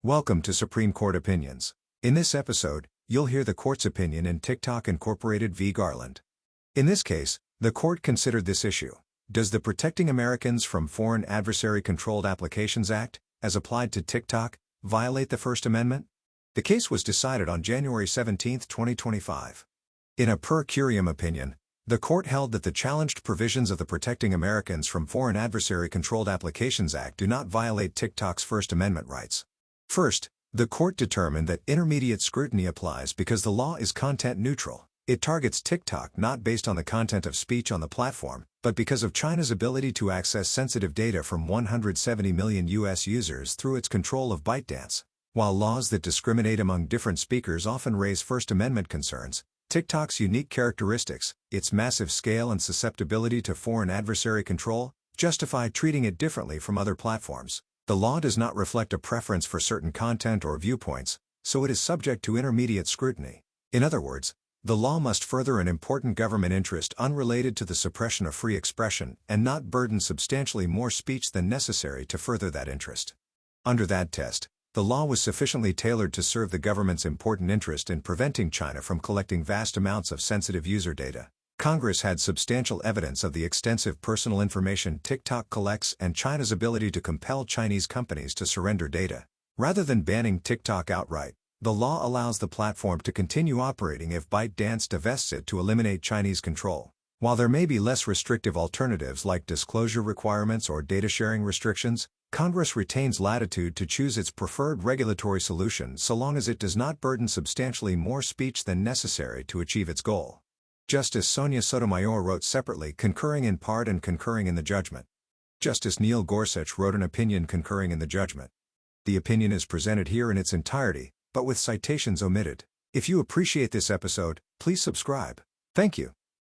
Welcome to Supreme Court Opinions. In this episode, you'll hear the court's opinion in TikTok Incorporated v. Garland. In this case, the court considered this issue. Does the Protecting Americans from Foreign Adversary-Controlled Applications Act, as applied to TikTok, violate the First Amendment? The case was decided on January 17, 2025. In a per curiam opinion, the court held that the challenged provisions of the Protecting Americans from Foreign Adversary-Controlled Applications Act do not violate TikTok's First Amendment rights. First, the court determined that intermediate scrutiny applies because the law is content neutral. It targets TikTok not based on the content of speech on the platform, but because of China's ability to access sensitive data from 170 million U.S. users through its control of ByteDance. While laws that discriminate among different speakers often raise First Amendment concerns, TikTok's unique characteristics, its massive scale and susceptibility to foreign adversary control, justify treating it differently from other platforms. The law does not reflect a preference for certain content or viewpoints, so it is subject to intermediate scrutiny. In other words, the law must further an important government interest unrelated to the suppression of free expression and not burden substantially more speech than necessary to further that interest. Under that test, the law was sufficiently tailored to serve the government's important interest in preventing China from collecting vast amounts of sensitive user data. Congress had substantial evidence of the extensive personal information TikTok collects and China's ability to compel Chinese companies to surrender data. Rather than banning TikTok outright, the law allows the platform to continue operating if ByteDance divests it to eliminate Chinese control. While there may be less restrictive alternatives like disclosure requirements or data sharing restrictions, Congress retains latitude to choose its preferred regulatory solution so long as it does not burden substantially more speech than necessary to achieve its goal. Justice Sonia Sotomayor wrote separately concurring in part and concurring in the judgment. Justice Neil Gorsuch wrote an opinion concurring in the judgment. The opinion is presented here in its entirety, but with citations omitted. If you appreciate this episode, please subscribe. Thank you.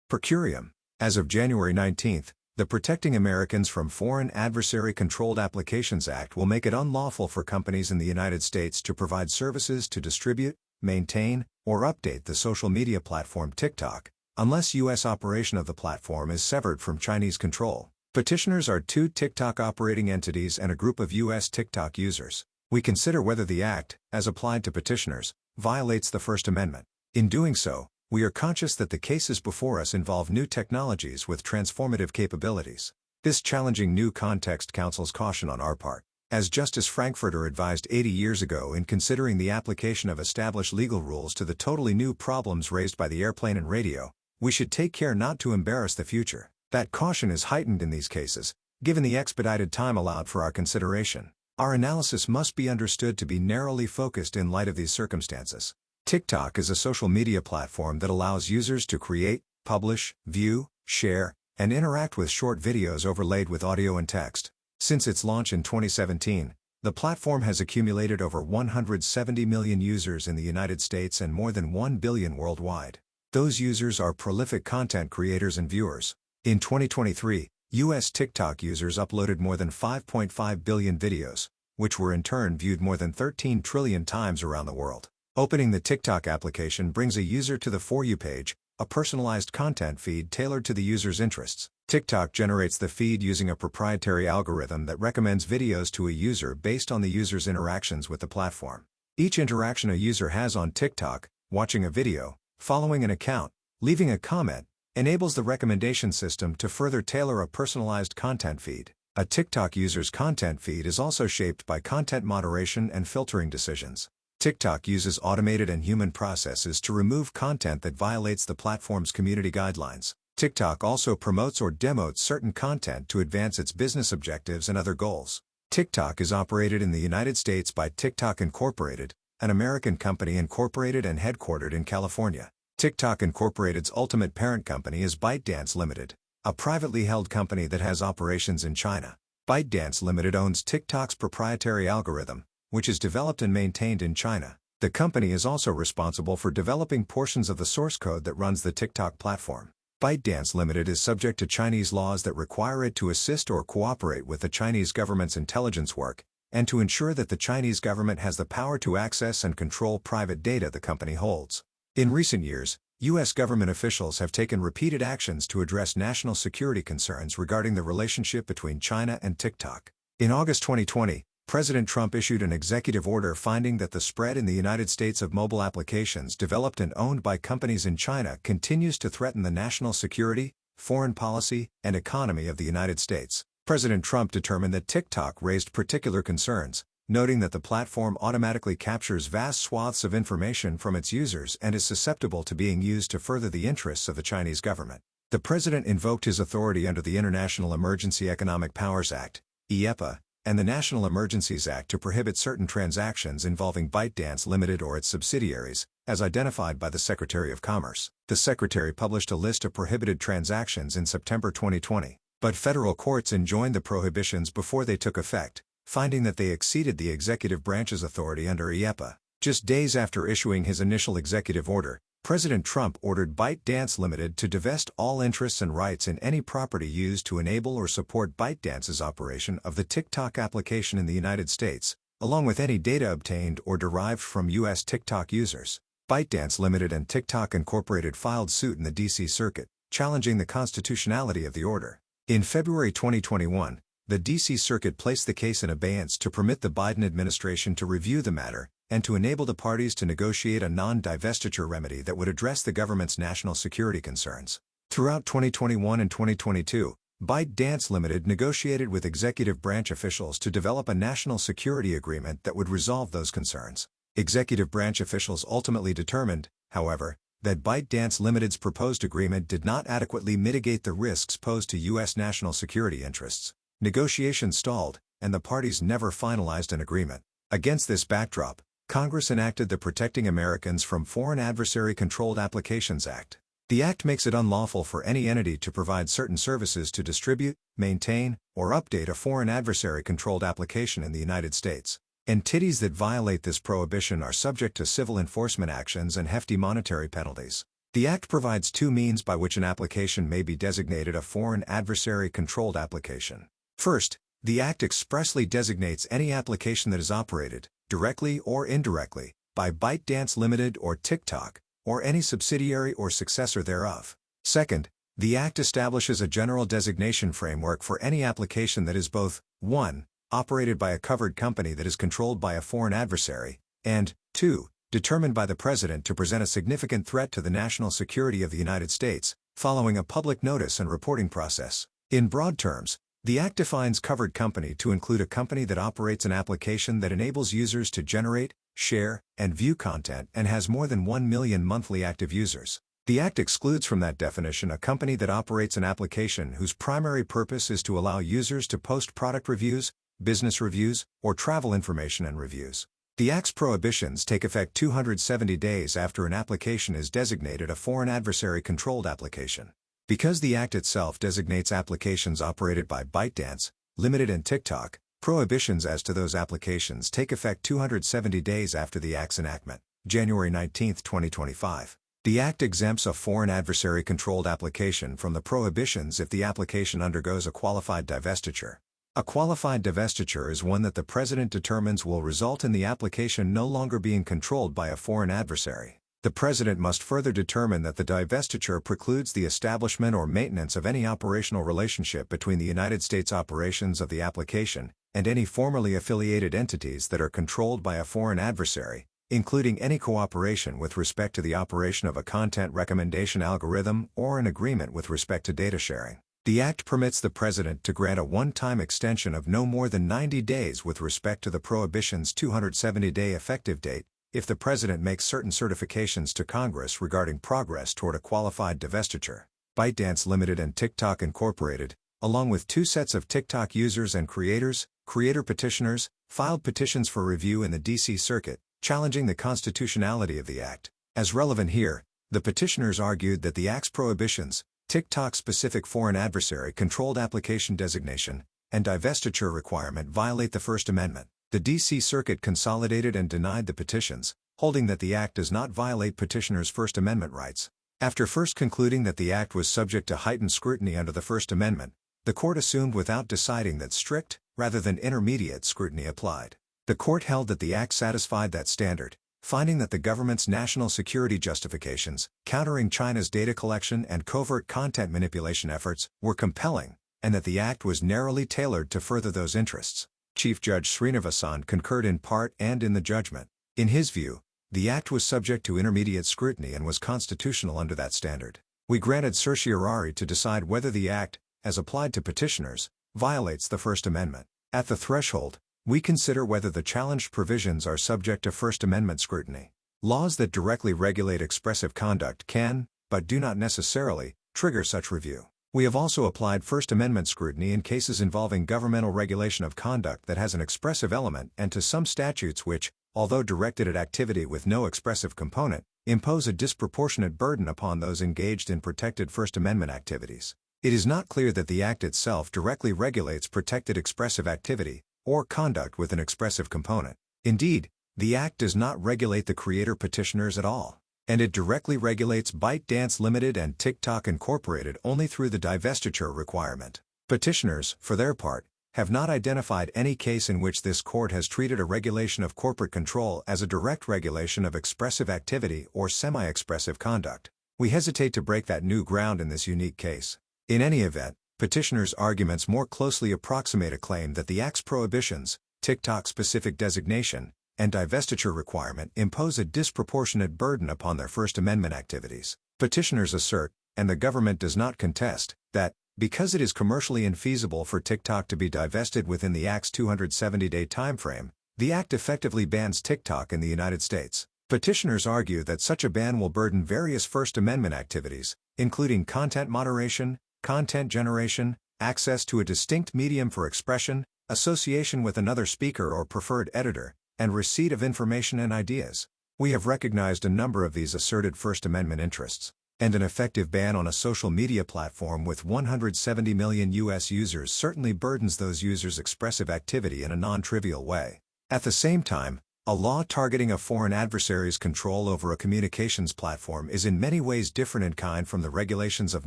Per curiam. As of January 19, the Protecting Americans from Foreign Adversary-Controlled Applications Act will make it unlawful for companies in the United States to provide services to distribute, maintain, or update the social media platform TikTok, unless U.S. operation of the platform is severed from Chinese control. Petitioners are two TikTok operating entities and a group of U.S. TikTok users. We consider whether the act, as applied to petitioners, violates the First Amendment. In doing so, we are conscious that the cases before us involve new technologies with transformative capabilities. This challenging new context counsels caution on our part. As Justice Frankfurter advised 80 years ago in considering the application of established legal rules to the totally new problems raised by the airplane and radio, we should take care not to embarrass the future. That caution is heightened in these cases, given the expedited time allowed for our consideration. Our analysis must be understood to be narrowly focused in light of these circumstances. TikTok is a social media platform that allows users to create, publish, view, share, and interact with short videos overlaid with audio and text. Since its launch in 2017, the platform has accumulated over 170 million users in the United States and more than 1 billion worldwide. Those users are prolific content creators and viewers. In 2023, U.S. TikTok users uploaded more than 5.5 billion videos, which were in turn viewed more than 13 trillion times around the world. Opening the TikTok application brings a user to the For You page, a personalized content feed tailored to the user's interests. TikTok generates the feed using a proprietary algorithm that recommends videos to a user based on the user's interactions with the platform. Each interaction a user has on TikTok, watching a video, following an account, leaving a comment, enables the recommendation system to further tailor a personalized content feed. A TikTok user's content feed is also shaped by content moderation and filtering decisions. TikTok uses automated and human processes to remove content that violates the platform's community guidelines. TikTok also promotes or demotes certain content to advance its business objectives and other goals. TikTok is operated in the United States by TikTok Incorporated, an American company incorporated and headquartered in California. TikTok Incorporated's ultimate parent company is ByteDance Limited, a privately held company that has operations in China. ByteDance Limited owns TikTok's proprietary algorithm, which is developed and maintained in China. The company is also responsible for developing portions of the source code that runs the TikTok platform. ByteDance Limited is subject to Chinese laws that require it to assist or cooperate with the Chinese government's intelligence work, and to ensure that the Chinese government has the power to access and control private data the company holds. In recent years, U.S. government officials have taken repeated actions to address national security concerns regarding the relationship between China and TikTok. In August 2020, President Trump issued an executive order finding that the spread in the United States of mobile applications developed and owned by companies in China continues to threaten the national security, foreign policy, and economy of the United States. President Trump determined that TikTok raised particular concerns, noting that the platform automatically captures vast swaths of information from its users and is susceptible to being used to further the interests of the Chinese government. The president invoked his authority under the International Emergency Economic Powers Act, (IEPA), and the National Emergencies Act to prohibit certain transactions involving ByteDance Limited or its subsidiaries, as identified by the Secretary of Commerce. The Secretary published a list of prohibited transactions in September 2020, but federal courts enjoined the prohibitions before they took effect, finding that they exceeded the executive branch's authority under IEPA. Just days after issuing his initial executive order, President Trump ordered ByteDance Limited to divest all interests and rights in any property used to enable or support ByteDance's operation of the TikTok application in the United States, along with any data obtained or derived from U.S. TikTok users. ByteDance Limited and TikTok Incorporated filed suit in the D.C. Circuit, challenging the constitutionality of the order. In February 2021, the D.C. Circuit placed the case in abeyance to permit the Biden administration to review the matter and to enable the parties to negotiate a non-divestiture remedy that would address the government's national security concerns. Throughout 2021 and 2022, ByteDance Limited negotiated with executive branch officials to develop a national security agreement that would resolve those concerns. Executive branch officials ultimately determined, however, that ByteDance Limited's proposed agreement did not adequately mitigate the risks posed to U.S. national security interests. Negotiations stalled, and the parties never finalized an agreement. Against this backdrop, Congress enacted the Protecting Americans from Foreign Adversary-Controlled Applications Act. The act makes it unlawful for any entity to provide certain services to distribute, maintain, or update a foreign adversary-controlled application in the United States. Entities that violate this prohibition are subject to civil enforcement actions and hefty monetary penalties. The act provides two means by which an application may be designated a foreign adversary-controlled application. First, the act expressly designates any application that is operated, directly or indirectly, by ByteDance Limited or TikTok, or any subsidiary or successor thereof. Second, the Act establishes a general designation framework for any application that is both 1. Operated by a covered company that is controlled by a foreign adversary, and 2. Determined by the President to present a significant threat to the national security of the United States, following a public notice and reporting process. In broad terms, the Act defines covered company to include a company that operates an application that enables users to generate, share, and view content and has more than 1 million monthly active users. The Act excludes from that definition a company that operates an application whose primary purpose is to allow users to post product reviews, business reviews, or travel information and reviews. The Act's prohibitions take effect 270 days after an application is designated a foreign adversary-controlled application. Because the Act itself designates applications operated by ByteDance Limited and TikTok, prohibitions as to those applications take effect 270 days after the Act's enactment, January 19, 2025. The Act exempts a foreign adversary-controlled application from the prohibitions if the application undergoes a qualified divestiture. A qualified divestiture is one that the President determines will result in the application no longer being controlled by a foreign adversary. The President must further determine that the divestiture precludes the establishment or maintenance of any operational relationship between the United States operations of the application and any formerly affiliated entities that are controlled by a foreign adversary, including any cooperation with respect to the operation of a content recommendation algorithm or an agreement with respect to data sharing. The Act permits the President to grant a one-time extension of no more than 90 days with respect to the prohibition's 270-day effective date, if the President makes certain certifications to Congress regarding progress toward a qualified divestiture. ByteDance Limited and TikTok Incorporated, along with two sets of TikTok users and creator petitioners, filed petitions for review in the D.C. Circuit, challenging the constitutionality of the Act. As relevant here, the petitioners argued that the Act's prohibitions, TikTok-specific foreign adversary-controlled application designation, and divestiture requirement violate the First Amendment. The D.C. Circuit consolidated and denied the petitions, holding that the Act does not violate petitioners' First Amendment rights. After first concluding that the Act was subject to heightened scrutiny under the First Amendment, the Court assumed without deciding that strict, rather than intermediate scrutiny applied. The Court held that the Act satisfied that standard, finding that the government's national security justifications, countering China's data collection and covert content manipulation efforts, were compelling, and that the Act was narrowly tailored to further those interests. Chief Judge Srinivasan concurred in part and in the judgment. In his view, the act was subject to intermediate scrutiny and was constitutional under that standard. We granted certiorari to decide whether the act, as applied to petitioners, violates the First Amendment. At the threshold, we consider whether the challenged provisions are subject to First Amendment scrutiny. Laws that directly regulate expressive conduct can, but do not necessarily, trigger such review. We have also applied First Amendment scrutiny in cases involving governmental regulation of conduct that has an expressive element and to some statutes which, although directed at activity with no expressive component, impose a disproportionate burden upon those engaged in protected First Amendment activities. It is not clear that the Act itself directly regulates protected expressive activity, or conduct with an expressive component. Indeed, the Act does not regulate the creator petitioners at all, and it directly regulates ByteDance Limited and TikTok Incorporated only through the divestiture requirement. Petitioners, for their part, have not identified any case in which this court has treated a regulation of corporate control as a direct regulation of expressive activity or semi-expressive conduct. We hesitate to break that new ground in this unique case. In any event, petitioners' arguments more closely approximate a claim that the Act's prohibitions, TikTok-specific designation, and divestiture requirement impose a disproportionate burden upon their First Amendment activities. Petitioners assert, and the government does not contest, that, because it is commercially infeasible for TikTok to be divested within the Act's 270-day timeframe, the Act effectively bans TikTok in the United States. Petitioners argue that such a ban will burden various First Amendment activities, including content moderation, content generation, access to a distinct medium for expression, association with another speaker or preferred editor, and receipt of information and ideas. We have recognized a number of these asserted First Amendment interests, and an effective ban on a social media platform with 170 million U.S. users certainly burdens those users' expressive activity in a non-trivial way. At the same time, a law targeting a foreign adversary's control over a communications platform is in many ways different in kind from the regulations of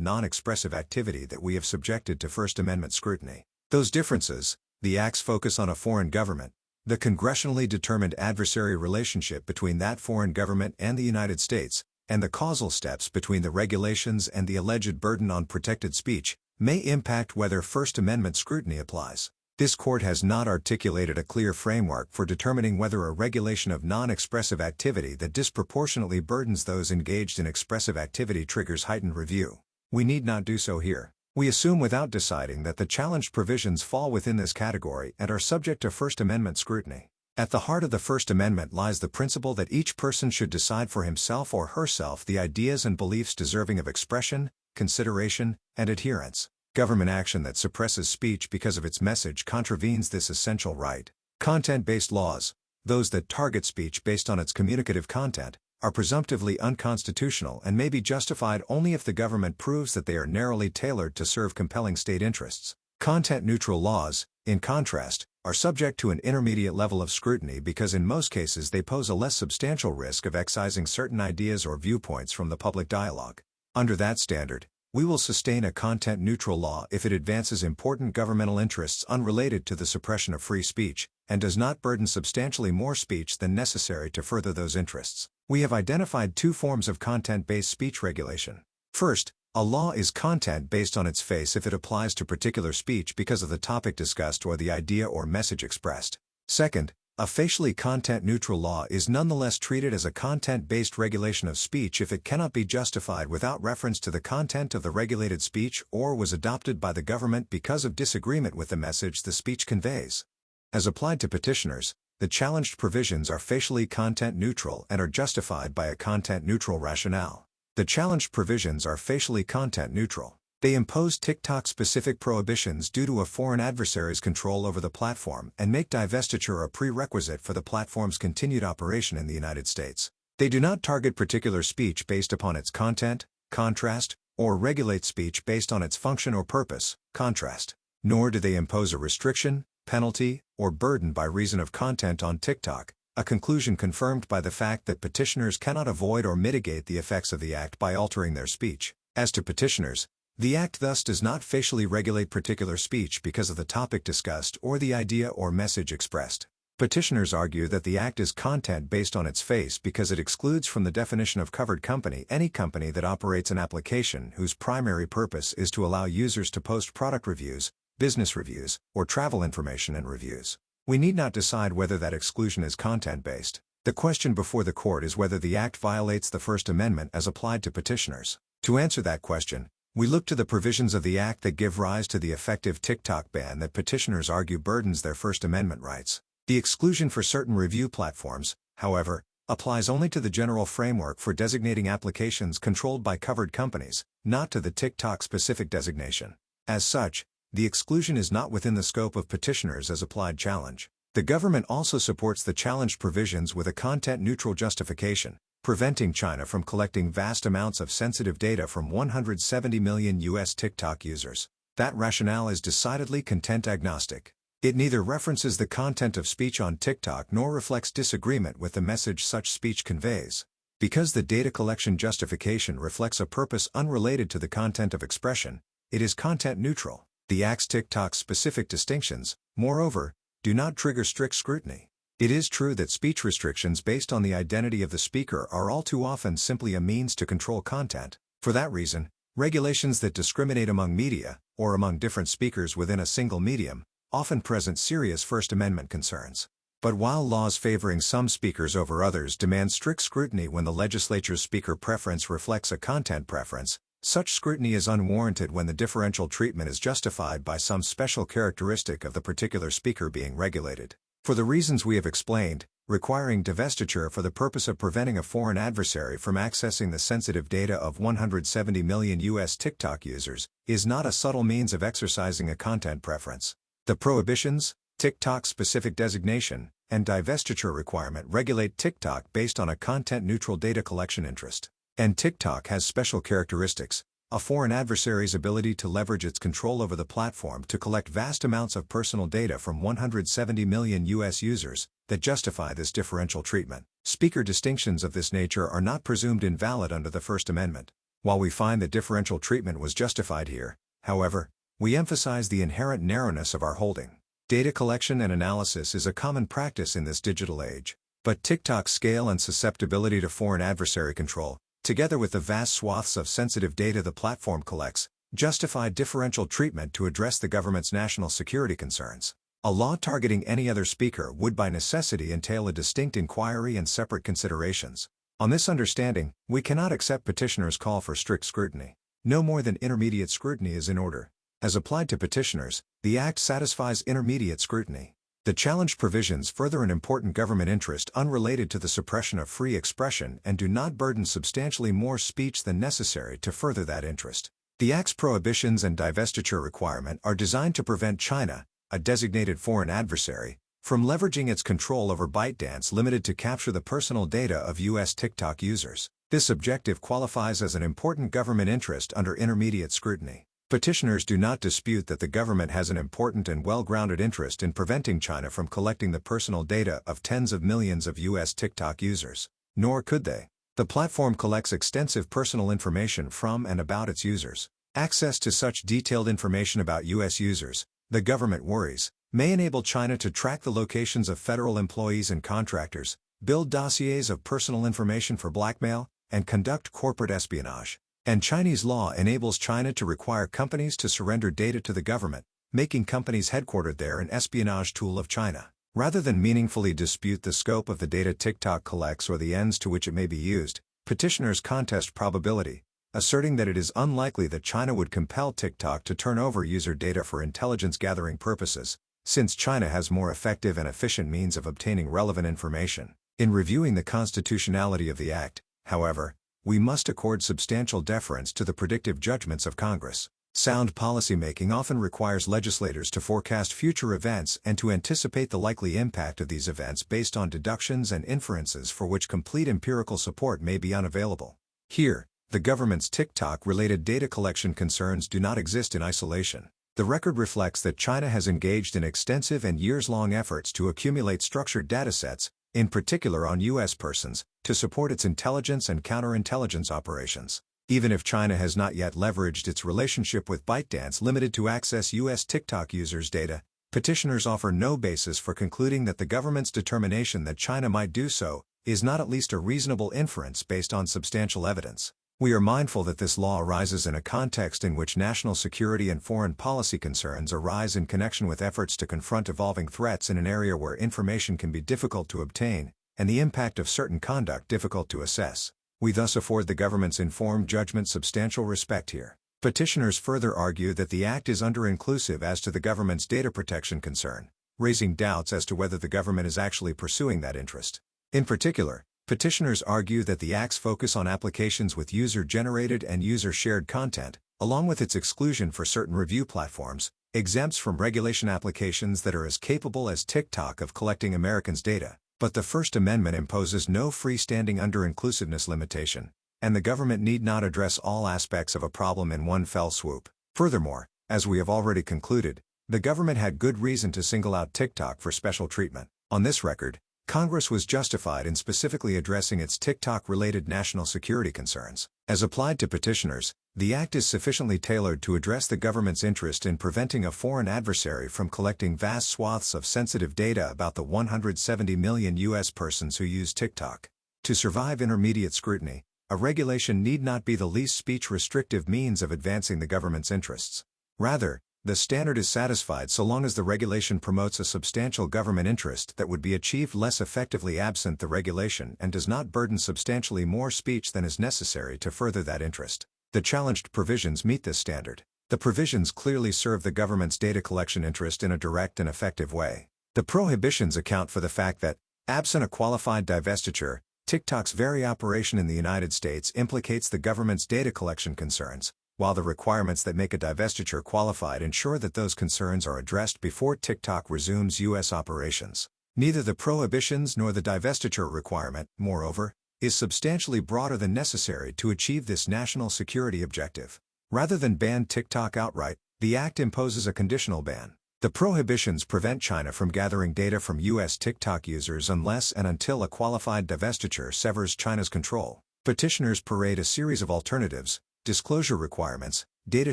non-expressive activity that we have subjected to First Amendment scrutiny. Those differences, the Act's focus on a foreign government, the congressionally determined adversary relationship between that foreign government and the United States, and the causal steps between the regulations and the alleged burden on protected speech, may impact whether First Amendment scrutiny applies. This court has not articulated a clear framework for determining whether a regulation of non-expressive activity that disproportionately burdens those engaged in expressive activity triggers heightened review. We need not do so here. We assume without deciding that the challenged provisions fall within this category and are subject to First Amendment scrutiny. At the heart of the First Amendment lies the principle that each person should decide for himself or herself the ideas and beliefs deserving of expression, consideration, and adherence. Government action that suppresses speech because of its message contravenes this essential right. Content-based laws, those that target speech based on its communicative content, are presumptively unconstitutional and may be justified only if the government proves that they are narrowly tailored to serve compelling state interests. Content-neutral laws, in contrast, are subject to an intermediate level of scrutiny because in most cases they pose a less substantial risk of excising certain ideas or viewpoints from the public dialogue. Under that standard, we will sustain a content-neutral law if it advances important governmental interests unrelated to the suppression of free speech, and does not burden substantially more speech than necessary to further those interests. We have identified two forms of content-based speech regulation. First, a law is content based on its face if it applies to particular speech because of the topic discussed or the idea or message expressed. Second, a facially content-neutral law is nonetheless treated as a content-based regulation of speech if it cannot be justified without reference to the content of the regulated speech or was adopted by the government because of disagreement with the message the speech conveys. As applied to petitioners, the challenged provisions are facially content-neutral and are justified by a content-neutral rationale. The challenged provisions are facially content-neutral. They impose TikTok-specific prohibitions due to a foreign adversary's control over the platform and make divestiture a prerequisite for the platform's continued operation in the United States. They do not target particular speech based upon its content, contrast, or regulate speech based on its function or purpose, contrast. Nor do they impose a restriction, penalty, or burden by reason of content on TikTok, a conclusion confirmed by the fact that petitioners cannot avoid or mitigate the effects of the Act by altering their speech. As to petitioners, the Act thus does not facially regulate particular speech because of the topic discussed or the idea or message expressed. Petitioners argue that the Act is content based on its face because it excludes from the definition of covered company any company that operates an application whose primary purpose is to allow users to post product reviews, business reviews, or travel information and reviews. We need not decide whether that exclusion is content-based. The question before the court is whether the Act violates the First Amendment as applied to petitioners. To answer that question, we look to the provisions of the Act that give rise to the effective TikTok ban that petitioners argue burdens their First Amendment rights. The exclusion for certain review platforms, however, applies only to the general framework for designating applications controlled by covered companies, not to the TikTok-specific designation. As such, the exclusion is not within the scope of petitioners as applied challenge. The government also supports the challenged provisions with a content-neutral justification, preventing China from collecting vast amounts of sensitive data from 170 million U.S. TikTok users. That rationale is decidedly content-agnostic. It neither references the content of speech on TikTok nor reflects disagreement with the message such speech conveys. Because the data collection justification reflects a purpose unrelated to the content of expression, it is content-neutral. The Act's TikTok-specific distinctions, moreover, do not trigger strict scrutiny. It is true that speech restrictions based on the identity of the speaker are all too often simply a means to control content. For that reason, regulations that discriminate among media, or among different speakers within a single medium, often present serious First Amendment concerns. But while laws favoring some speakers over others demand strict scrutiny when the legislature's speaker preference reflects a content preference, such scrutiny is unwarranted when the differential treatment is justified by some special characteristic of the particular speaker being regulated. For the reasons we have explained, requiring divestiture for the purpose of preventing a foreign adversary from accessing the sensitive data of 170 million U.S. TikTok users is not a subtle means of exercising a content preference. The prohibitions, TikTok-specific designation, and divestiture requirement regulate TikTok based on a content-neutral data collection interest. And TikTok has special characteristics: a foreign adversary's ability to leverage its control over the platform to collect vast amounts of personal data from 170 million U.S. users, that justify this differential treatment. Speaker distinctions of this nature are not presumed invalid under the First Amendment. While we find that differential treatment was justified here, however, we emphasize the inherent narrowness of our holding. Data collection and analysis is a common practice in this digital age. But TikTok's scale and susceptibility to foreign adversary control, together with the vast swaths of sensitive data the platform collects, justify differential treatment to address the government's national security concerns. A law targeting any other speaker would by necessity entail a distinct inquiry and separate considerations. On this understanding, we cannot accept petitioners' call for strict scrutiny. No more than intermediate scrutiny is in order. As applied to petitioners, the Act satisfies intermediate scrutiny. The challenged provisions further an important government interest unrelated to the suppression of free expression and do not burden substantially more speech than necessary to further that interest. The Act's prohibitions and divestiture requirement are designed to prevent China, a designated foreign adversary, from leveraging its control over ByteDance limited to capture the personal data of U.S. TikTok users. This objective qualifies as an important government interest under intermediate scrutiny. Petitioners do not dispute that the government has an important and well-grounded interest in preventing China from collecting the personal data of tens of millions of U.S. TikTok users. Nor could they. The platform collects extensive personal information from and about its users. Access to such detailed information about U.S. users, the government worries, may enable China to track the locations of federal employees and contractors, build dossiers of personal information for blackmail, and conduct corporate espionage. And Chinese law enables China to require companies to surrender data to the government, making companies headquartered there an espionage tool of China. Rather than meaningfully dispute the scope of the data TikTok collects or the ends to which it may be used, petitioners contest probability, asserting that it is unlikely that China would compel TikTok to turn over user data for intelligence-gathering purposes, since China has more effective and efficient means of obtaining relevant information. In reviewing the constitutionality of the Act, however, we must accord substantial deference to the predictive judgments of Congress. Sound policymaking often requires legislators to forecast future events and to anticipate the likely impact of these events based on deductions and inferences for which complete empirical support may be unavailable. Here, the government's TikTok-related data collection concerns do not exist in isolation. The record reflects that China has engaged in extensive and years-long efforts to accumulate structured datasets, in particular on U.S. persons, to support its intelligence and counterintelligence operations. Even if China has not yet leveraged its relationship with ByteDance limited to access U.S. TikTok users' data, petitioners offer no basis for concluding that the government's determination that China might do so is not at least a reasonable inference based on substantial evidence. We are mindful that this law arises in a context in which national security and foreign policy concerns arise in connection with efforts to confront evolving threats in an area where information can be difficult to obtain, and the impact of certain conduct difficult to assess. We thus afford the government's informed judgment substantial respect here. Petitioners further argue that the Act is under-inclusive as to the government's data protection concern, raising doubts as to whether the government is actually pursuing that interest. In particular, petitioners argue that the Act's focus on applications with user-generated and user-shared content, along with its exclusion for certain review platforms, exempts from regulation applications that are as capable as TikTok of collecting Americans' data, but the First Amendment imposes no freestanding under-inclusiveness limitation, and the government need not address all aspects of a problem in one fell swoop. Furthermore, as we have already concluded, the government had good reason to single out TikTok for special treatment. On this record, Congress was justified in specifically addressing its TikTok-related national security concerns. As applied to petitioners, the Act is sufficiently tailored to address the government's interest in preventing a foreign adversary from collecting vast swaths of sensitive data about the 170 million U.S. persons who use TikTok. To survive intermediate scrutiny, a regulation need not be the least speech-restrictive means of advancing the government's interests. Rather, the standard is satisfied so long as the regulation promotes a substantial government interest that would be achieved less effectively absent the regulation and does not burden substantially more speech than is necessary to further that interest. The challenged provisions meet this standard. The provisions clearly serve the government's data collection interest in a direct and effective way. The prohibitions account for the fact that, absent a qualified divestiture, TikTok's very operation in the United States implicates the government's data collection concerns, while the requirements that make a divestiture qualified ensure that those concerns are addressed before TikTok resumes U.S. operations. Neither the prohibitions nor the divestiture requirement, moreover, is substantially broader than necessary to achieve this national security objective. Rather than ban TikTok outright, the Act imposes a conditional ban. The prohibitions prevent China from gathering data from U.S. TikTok users unless and until a qualified divestiture severs China's control. Petitioners parade a series of alternatives: disclosure requirements, data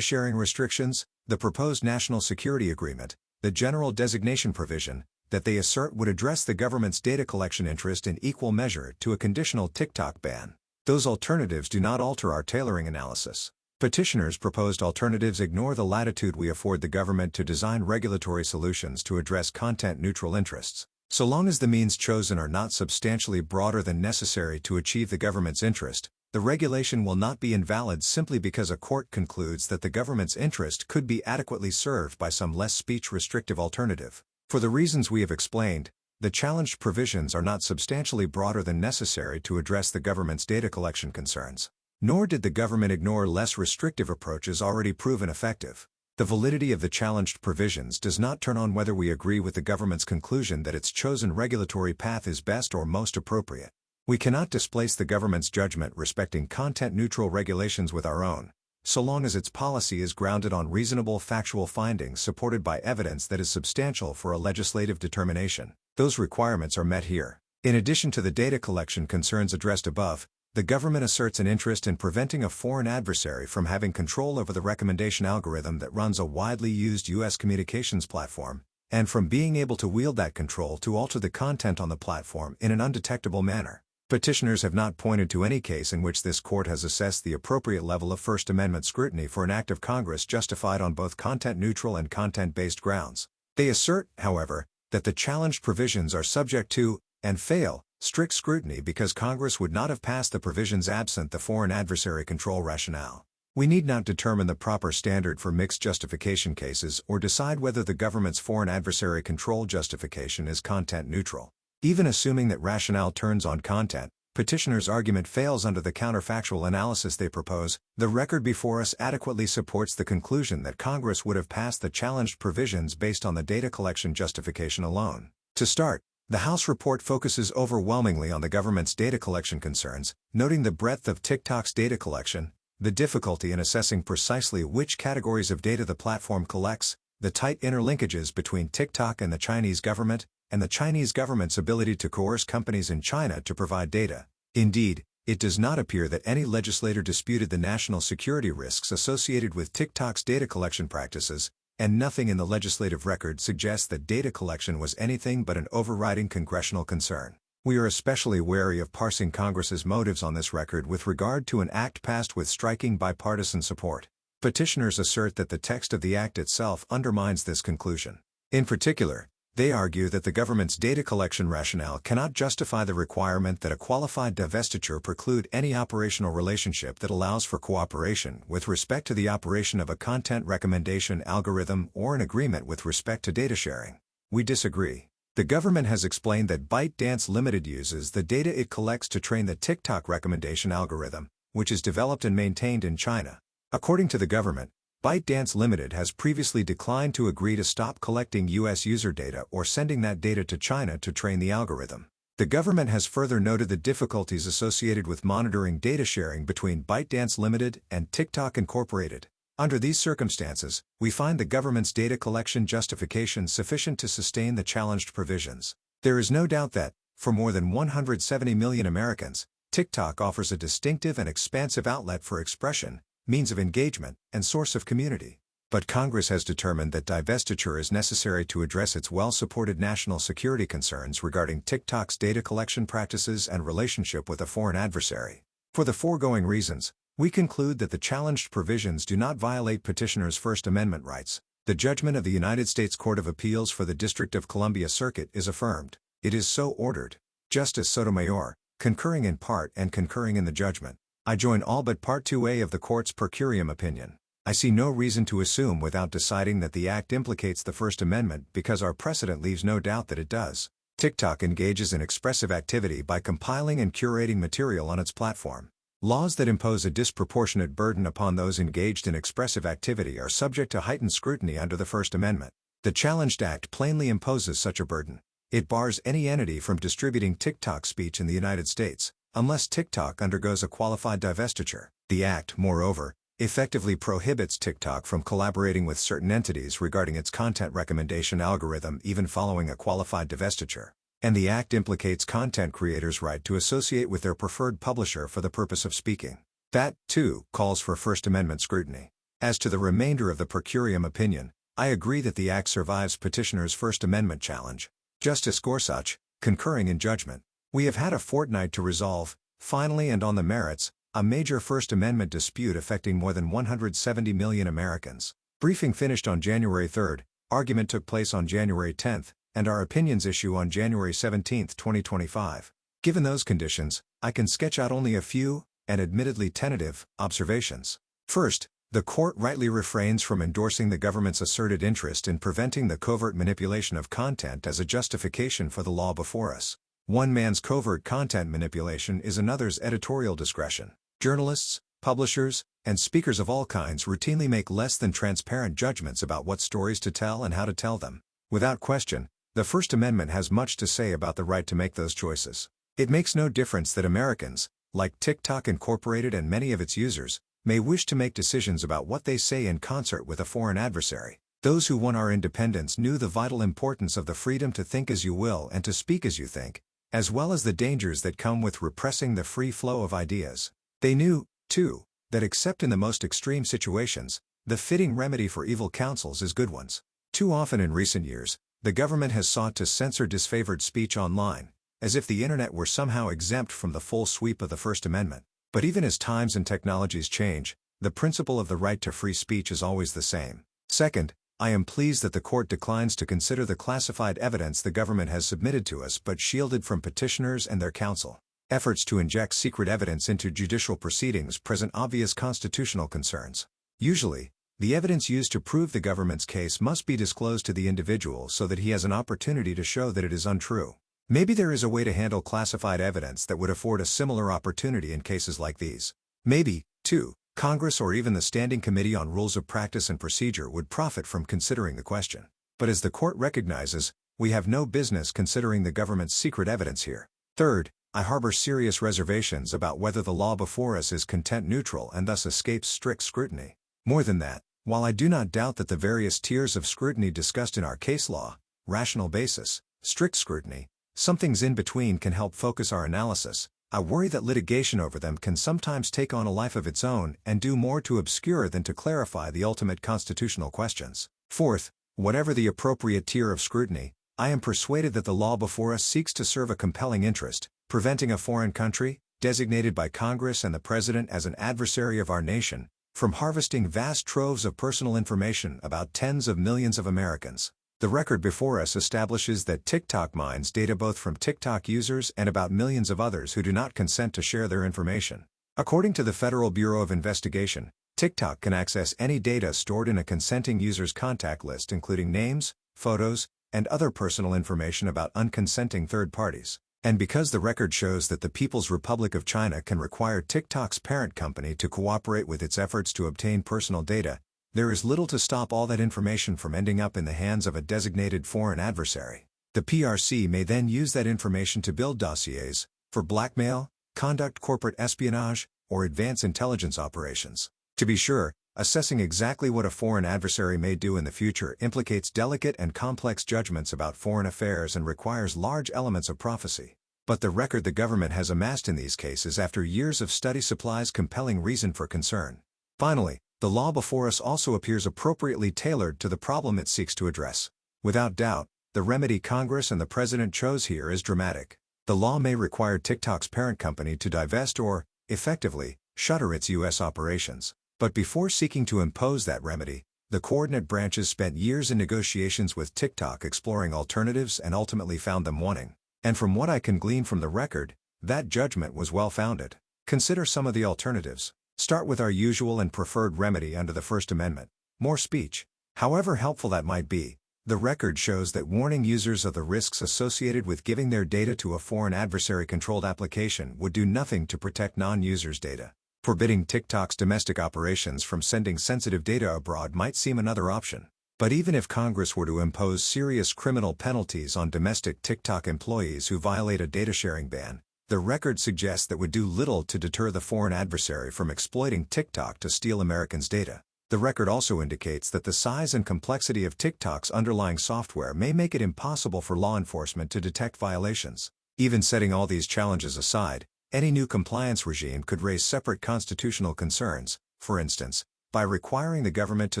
sharing restrictions, the proposed national security agreement, the general designation provision, that they assert would address the government's data collection interest in equal measure to a conditional TikTok ban. Those alternatives do not alter our tailoring analysis. Petitioners' proposed alternatives ignore the latitude we afford the government to design regulatory solutions to address content-neutral interests. So long as the means chosen are not substantially broader than necessary to achieve the government's interest, the regulation will not be invalid simply because a court concludes that the government's interest could be adequately served by some less speech-restrictive alternative. For the reasons we have explained, the challenged provisions are not substantially broader than necessary to address the government's data collection concerns. Nor did the government ignore less restrictive approaches already proven effective. The validity of the challenged provisions does not turn on whether we agree with the government's conclusion that its chosen regulatory path is best or most appropriate. We cannot displace the government's judgment respecting content-neutral regulations with our own, so long as its policy is grounded on reasonable factual findings supported by evidence that is substantial for a legislative determination. Those requirements are met here. In addition to the data collection concerns addressed above, the government asserts an interest in preventing a foreign adversary from having control over the recommendation algorithm that runs a widely used U.S. communications platform, and from being able to wield that control to alter the content on the platform in an undetectable manner. Petitioners have not pointed to any case in which this court has assessed the appropriate level of First Amendment scrutiny for an act of Congress justified on both content-neutral and content-based grounds. They assert, however, that the challenged provisions are subject to, and fail, strict scrutiny because Congress would not have passed the provisions absent the foreign adversary control rationale. We need not determine the proper standard for mixed justification cases or decide whether the government's foreign adversary control justification is content-neutral. Even assuming that rationale turns on content, petitioners' argument fails under the counterfactual analysis they propose. The record before us adequately supports the conclusion that Congress would have passed the challenged provisions based on the data collection justification alone. To start, the House report focuses overwhelmingly on the government's data collection concerns, noting the breadth of TikTok's data collection, the difficulty in assessing precisely which categories of data the platform collects, the tight interlinkages between TikTok and the Chinese government, and the Chinese government's ability to coerce companies in China to provide data. Indeed, it does not appear that any legislator disputed the national security risks associated with TikTok's data collection practices, and nothing in the legislative record suggests that data collection was anything but an overriding congressional concern. We are especially wary of parsing Congress's motives on this record with regard to an act passed with striking bipartisan support. Petitioners assert that the text of the act itself undermines this conclusion. In particular, they argue that the government's data collection rationale cannot justify the requirement that a qualified divestiture preclude any operational relationship that allows for cooperation with respect to the operation of a content recommendation algorithm or an agreement with respect to data sharing. We disagree. The government has explained that ByteDance Limited uses the data it collects to train the TikTok recommendation algorithm, which is developed and maintained in China. According to the government, ByteDance Limited has previously declined to agree to stop collecting U.S. user data or sending that data to China to train the algorithm. The government has further noted the difficulties associated with monitoring data sharing between ByteDance Limited and TikTok Incorporated. Under these circumstances, we find the government's data collection justification sufficient to sustain the challenged provisions. There is no doubt that, for more than 170 million Americans, TikTok offers a distinctive and expansive outlet for expression, means of engagement, and source of community. But Congress has determined that divestiture is necessary to address its well-supported national security concerns regarding TikTok's data collection practices and relationship with a foreign adversary. For the foregoing reasons, we conclude that the challenged provisions do not violate petitioners' First Amendment rights. The judgment of the United States Court of Appeals for the District of Columbia Circuit is affirmed. It is so ordered. Justice Sotomayor, concurring in part and concurring in the judgment. I join all but Part 2A of the Court's per curiam opinion. I see no reason to assume without deciding that the Act implicates the First Amendment because our precedent leaves no doubt that it does. TikTok engages in expressive activity by compiling and curating material on its platform. Laws that impose a disproportionate burden upon those engaged in expressive activity are subject to heightened scrutiny under the First Amendment. The challenged Act plainly imposes such a burden. It bars any entity from distributing TikTok speech in the United States, unless TikTok undergoes a qualified divestiture. The Act, moreover, effectively prohibits TikTok from collaborating with certain entities regarding its content recommendation algorithm even following a qualified divestiture. And the Act implicates content creators' right to associate with their preferred publisher for the purpose of speaking. That, too, calls for First Amendment scrutiny. As to the remainder of the per curiam opinion, I agree that the Act survives petitioners' First Amendment challenge. Justice Gorsuch, concurring in judgment. We have had a fortnight to resolve, finally and on the merits, a major First Amendment dispute affecting more than 170 million Americans. Briefing finished on January 3, argument took place on January 10, and our opinions issue on January 17, 2025. Given those conditions, I can sketch out only a few, and admittedly tentative, observations. First, the Court rightly refrains from endorsing the government's asserted interest in preventing the covert manipulation of content as a justification for the law before us. One man's covert content manipulation is another's editorial discretion. Journalists, publishers, and speakers of all kinds routinely make less than transparent judgments about what stories to tell and how to tell them. Without question, the First Amendment has much to say about the right to make those choices. It makes no difference that Americans, like TikTok Incorporated and many of its users, may wish to make decisions about what they say in concert with a foreign adversary. Those who won our independence knew the vital importance of the freedom to think as you will and to speak as you think, as well as the dangers that come with repressing the free flow of ideas. They knew, too, that except in the most extreme situations, the fitting remedy for evil counsels is good ones. Too often in recent years, the government has sought to censor disfavored speech online, as if the internet were somehow exempt from the full sweep of the First Amendment. But even as times and technologies change, the principle of the right to free speech is always the same. Second, I am pleased that the Court declines to consider the classified evidence the government has submitted to us but shielded from petitioners and their counsel. Efforts to inject secret evidence into judicial proceedings present obvious constitutional concerns. Usually, the evidence used to prove the government's case must be disclosed to the individual so that he has an opportunity to show that it is untrue. Maybe there is a way to handle classified evidence that would afford a similar opportunity in cases like these. Maybe, too, Congress or even the Standing Committee on Rules of Practice and Procedure would profit from considering the question. But as the Court recognizes, we have no business considering the government's secret evidence here. Third, I harbor serious reservations about whether the law before us is content neutral and thus escapes strict scrutiny. More than that, while I do not doubt that the various tiers of scrutiny discussed in our case law, rational basis, strict scrutiny, somethings in between can help focus our analysis, I worry that litigation over them can sometimes take on a life of its own and do more to obscure than to clarify the ultimate constitutional questions. Fourth, whatever the appropriate tier of scrutiny, I am persuaded that the law before us seeks to serve a compelling interest, preventing a foreign country, designated by Congress and the President as an adversary of our nation, from harvesting vast troves of personal information about tens of millions of Americans. The record before us establishes that TikTok mines data both from TikTok users and about millions of others who do not consent to share their information. According to the Federal Bureau of Investigation, TikTok can access any data stored in a consenting user's contact list, including names, photos, and other personal information about unconsenting third parties. And because the record shows that the People's Republic of China can require TikTok's parent company to cooperate with its efforts to obtain personal data, there is little to stop all that information from ending up in the hands of a designated foreign adversary. The PRC may then use that information to build dossiers for blackmail, conduct corporate espionage, or advance intelligence operations. To be sure, assessing exactly what a foreign adversary may do in the future implicates delicate and complex judgments about foreign affairs and requires large elements of prophecy. But the record the government has amassed in these cases after years of study supplies compelling reason for concern. Finally, the law before us also appears appropriately tailored to the problem it seeks to address. Without doubt, the remedy Congress and the President chose here is dramatic. The law may require TikTok's parent company to divest or, effectively, shutter its U.S. operations. But before seeking to impose that remedy, the coordinate branches spent years in negotiations with TikTok exploring alternatives and ultimately found them wanting. And from what I can glean from the record, that judgment was well-founded. Consider some of the alternatives. Start with our usual and preferred remedy under the First Amendment: more speech. However helpful that might be, the record shows that warning users of the risks associated with giving their data to a foreign adversary-controlled application would do nothing to protect non-users' data. Forbidding TikTok's domestic operations from sending sensitive data abroad might seem another option. But even if Congress were to impose serious criminal penalties on domestic TikTok employees who violate a data-sharing ban, the record suggests that would do little to deter the foreign adversary from exploiting TikTok to steal Americans' data. The record also indicates that the size and complexity of TikTok's underlying software may make it impossible for law enforcement to detect violations. Even setting all these challenges aside, any new compliance regime could raise separate constitutional concerns, for instance, by requiring the government to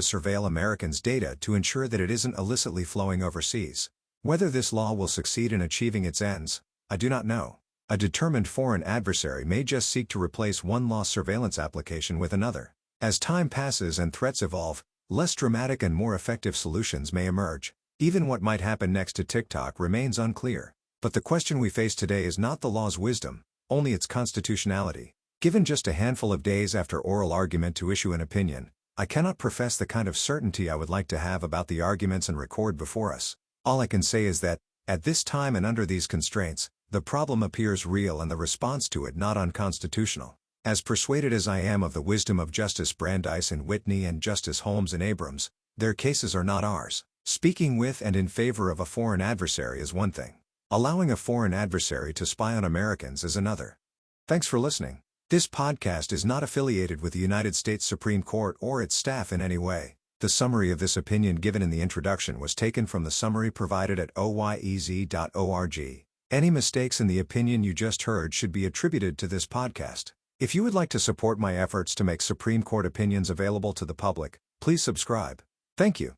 surveil Americans' data to ensure that it isn't illicitly flowing overseas. Whether this law will succeed in achieving its ends, I do not know. A determined foreign adversary may just seek to replace one law surveillance application with another. As time passes and threats evolve, less dramatic and more effective solutions may emerge. Even what might happen next to TikTok remains unclear. But the question we face today is not the law's wisdom, only its constitutionality. Given just a handful of days after oral argument to issue an opinion, I cannot profess the kind of certainty I would like to have about the arguments and record before us. All I can say is that, at this time and under these constraints, the problem appears real and the response to it not unconstitutional. As persuaded as I am of the wisdom of Justice Brandeis in Whitney and Justice Holmes in Abrams, their cases are not ours. Speaking with and in favor of a foreign adversary is one thing. Allowing a foreign adversary to spy on Americans is another. Thanks for listening. This podcast is not affiliated with the United States Supreme Court or its staff in any way. The summary of this opinion given in the introduction was taken from the summary provided at oyez.org. Any mistakes in the opinion you just heard should be attributed to this podcast. If you would like to support my efforts to make Supreme Court opinions available to the public, please subscribe. Thank you.